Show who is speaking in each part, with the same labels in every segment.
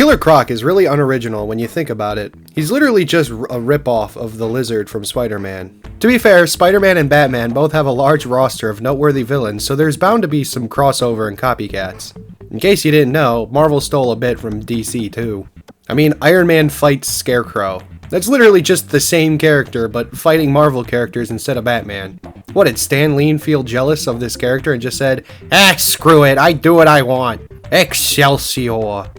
Speaker 1: Killer Croc is really unoriginal when you think about it. He's literally just a ripoff of the Lizard from Spider-Man. To be fair, Spider-Man and Batman both have a large roster of noteworthy villains, so there's bound to be some crossover and copycats. In case you didn't know, Marvel stole a bit from DC too. I mean, Iron Man fights Scarecrow. That's literally just the same character, but fighting Marvel characters instead of Batman. What, did Stan Lee feel jealous of this character and just said, screw it, I do what I want. Excelsior.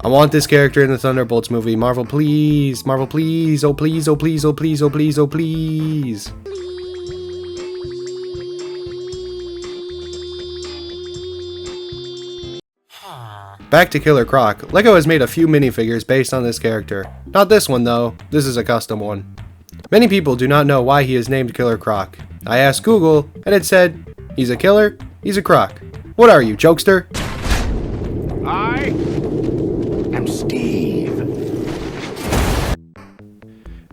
Speaker 1: I want this character in the Thunderbolts movie. Marvel, please. Marvel, please. Oh, please. Oh, please. Oh, please. Oh, please. Oh, please. Back to Killer Croc. LEGO has made a few minifigures based on this character. Not this one, though. This is a custom one. Many people do not know why he is named Killer Croc. I asked Google, and it said, he's a killer, he's a croc. What are you, jokester?
Speaker 2: I'm Steve.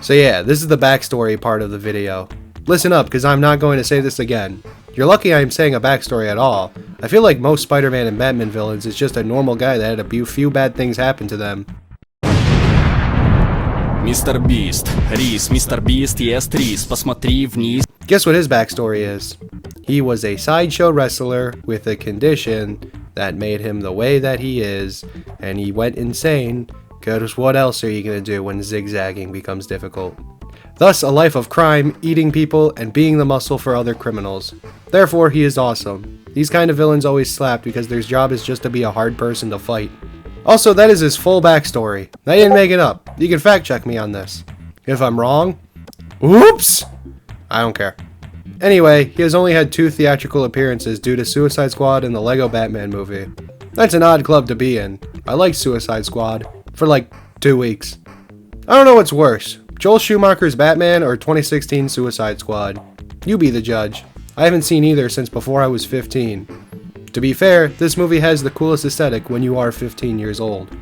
Speaker 1: So yeah, this is the backstory part of the video. Listen up, because I'm not going to say this again. You're lucky I'm saying a backstory at all. I feel like most Spider-Man and Batman villains is just a normal guy that had a few bad things happen to them.
Speaker 3: Mr. Beast, Рис, Mr. Beast, yes, Рис, посмотри вниз.
Speaker 1: Guess what his backstory is? He was a sideshow wrestler with a condition that made him the way that he is, and he went insane, because what else are you going to do when zigzagging becomes difficult? Thus, a life of crime, eating people, and being the muscle for other criminals. Therefore, he is awesome. These kind of villains always slap because their job is just to be a hard person to fight. Also, that is his full backstory. I didn't make it up. You can fact check me on this. If I'm wrong, oops! I don't care. Anyway, he has only had 2 theatrical appearances due to Suicide Squad and the Lego Batman movie. That's an odd club to be in. I liked Suicide Squad for like 2 weeks. I don't know what's worse, Joel Schumacher's Batman or 2016 Suicide Squad. You be the judge. I haven't seen either since before I was 15. To be fair, this movie has the coolest aesthetic when you are 15 years old.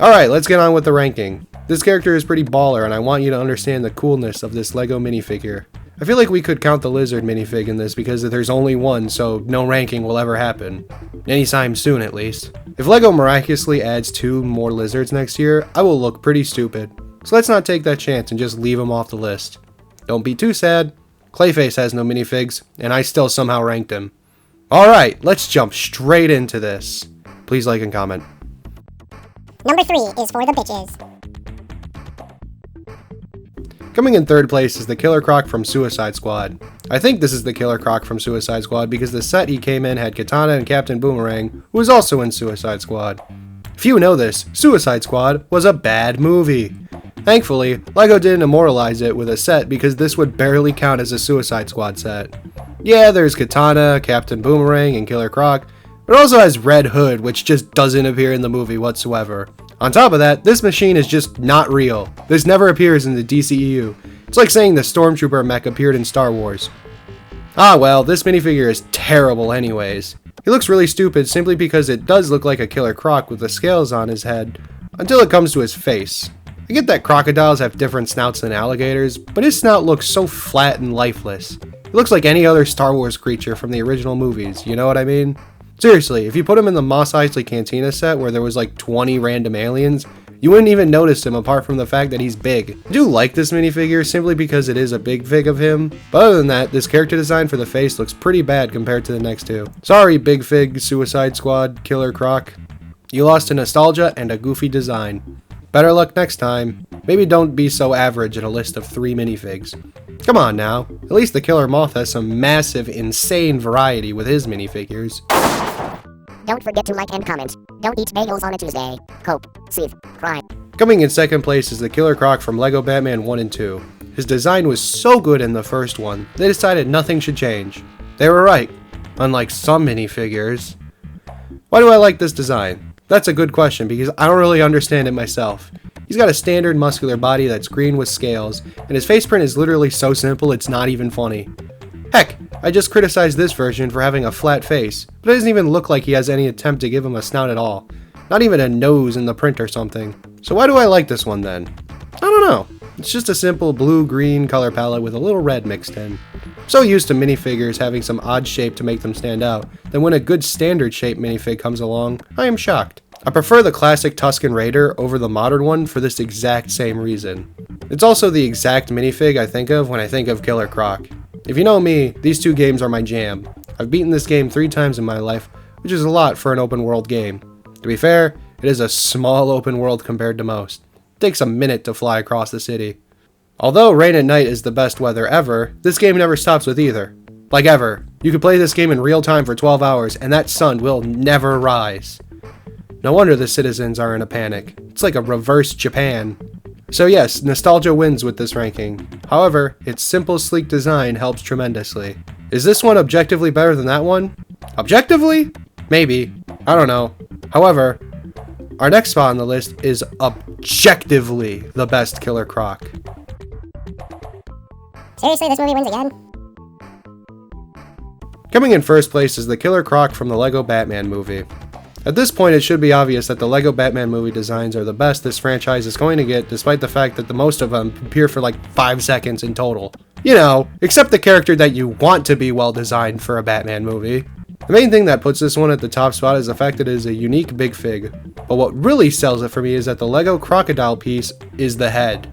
Speaker 1: Alright, let's get on with the ranking. This character is pretty baller and I want you to understand the coolness of this LEGO minifigure. I feel like we could count the Lizard minifig in this because there's only one, so no ranking will ever happen. Anytime soon, at least. If LEGO miraculously adds 2 more lizards next year, I will look pretty stupid. So let's not take that chance and just leave them off the list. Don't be too sad. Clayface has no minifigs, and I still somehow ranked him. Alright, let's jump straight into this. Please like and comment.
Speaker 4: Number 3 is for the bitches.
Speaker 1: Coming in 3rd place is the Killer Croc from Suicide Squad. I think this is the Killer Croc from Suicide Squad because the set he came in had Katana and Captain Boomerang, who was also in Suicide Squad. If you know this, Suicide Squad was a bad movie. Thankfully, LEGO didn't immortalize it with a set because this would barely count as a Suicide Squad set. Yeah, there's Katana, Captain Boomerang, and Killer Croc, but it also has Red Hood, which just doesn't appear in the movie whatsoever. On top of that, this machine is just not real. This never appears in the DCEU. It's like saying the Stormtrooper mech appeared in Star Wars. Ah well, this minifigure is terrible anyways. He looks really stupid simply because it does look like a Killer Croc with the scales on his head, until it comes to his face. I get that crocodiles have different snouts than alligators, but his snout looks so flat and lifeless. It looks like any other Star Wars creature from the original movies, you know what I mean? Seriously, if you put him in the Mos Eisley Cantina set where there was like 20 random aliens, you wouldn't even notice him apart from the fact that he's big. I do like this minifigure simply because it is a big fig of him, but other than that, this character design for the face looks pretty bad compared to the next 2. Sorry, Big Fig, Suicide Squad, Killer Croc. You lost to nostalgia and a goofy design. Better luck next time. Maybe don't be so average in a list of 3 minifigs. Come on now, at least the Killer Moth has some massive, insane variety with his minifigures.
Speaker 4: Don't forget to like and comment. Don't eat bagels on a Tuesday. Cope. Seethe. Cry.
Speaker 1: Coming in 2nd place is the Killer Croc from LEGO Batman 1 and 2. His design was so good in the first one, they decided nothing should change. They were right, unlike some minifigures. Why do I like this design? That's a good question because I don't really understand it myself. He's got a standard muscular body that's green with scales, and his face print is literally so simple it's not even funny. Heck, I just criticized this version for having a flat face, but it doesn't even look like he has any attempt to give him a snout at all. Not even a nose in the print or something. So why do I like this one then? I don't know. It's just a simple blue-green color palette with a little red mixed in. I'm so used to minifigures having some odd shape to make them stand out, that when a good standard shape minifig comes along, I am shocked. I prefer the classic Tusken Raider over the modern one for this exact same reason. It's also the exact minifig I think of when I think of Killer Croc. If you know me, these two games are my jam. I've beaten this game 3 times in my life, which is a lot for an open world game. To be fair, it is a small open world compared to most. It takes a minute to fly across the city. Although rain at night is the best weather ever, this game never stops with either. Like ever. You could play this game in real time for 12 hours and that sun will never rise. No wonder the citizens are in a panic. It's like a reverse Japan. So yes, nostalgia wins with this ranking. However, its simple, sleek design helps tremendously. Is this one objectively better than that one? Objectively? Maybe. I don't know. However, our next spot on the list is objectively the best Killer Croc.
Speaker 4: Seriously, this movie wins again?
Speaker 1: Coming in first place is the Killer Croc from the Lego Batman movie. At this point, it should be obvious that the Lego Batman movie designs are the best this franchise is going to get, despite the fact that the most of them appear for like 5 seconds in total. You know, except the character that you want to be well designed for a Batman movie. The main thing that puts this one at the top spot is the fact that it is a unique big fig. But what really sells it for me is that the Lego crocodile piece is the head.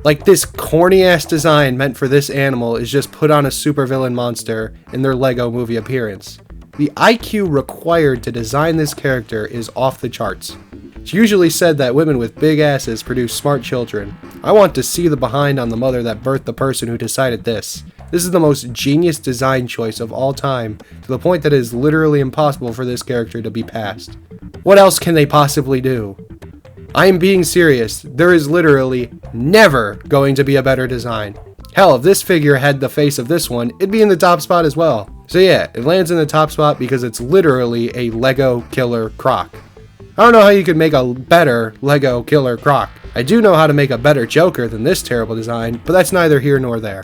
Speaker 1: Like, this corny ass design meant for this animal is just put on a supervillain monster in their Lego movie appearance. The IQ required to design this character is off the charts. It's usually said that women with big asses produce smart children. I want to see the behind on the mother that birthed the person who decided this. This is the most genius design choice of all time, to the point that it is literally impossible for this character to be passed. What else can they possibly do? I am being serious, there is literally never going to be a better design. Hell, if this figure had the face of this one, it'd be in the top spot as well. So yeah, it lands in the top spot because it's literally a Lego Killer Croc. I don't know how you could make a better Lego Killer Croc. I do know how to make a better Joker than this terrible design, but that's neither here nor there.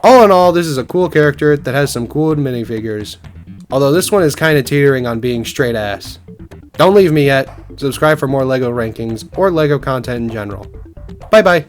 Speaker 1: All in all, this is a cool character that has some cool minifigures. Although this one is kinda teetering on being straight ass. Don't leave me yet. Subscribe for more Lego rankings or Lego content in general. Bye bye.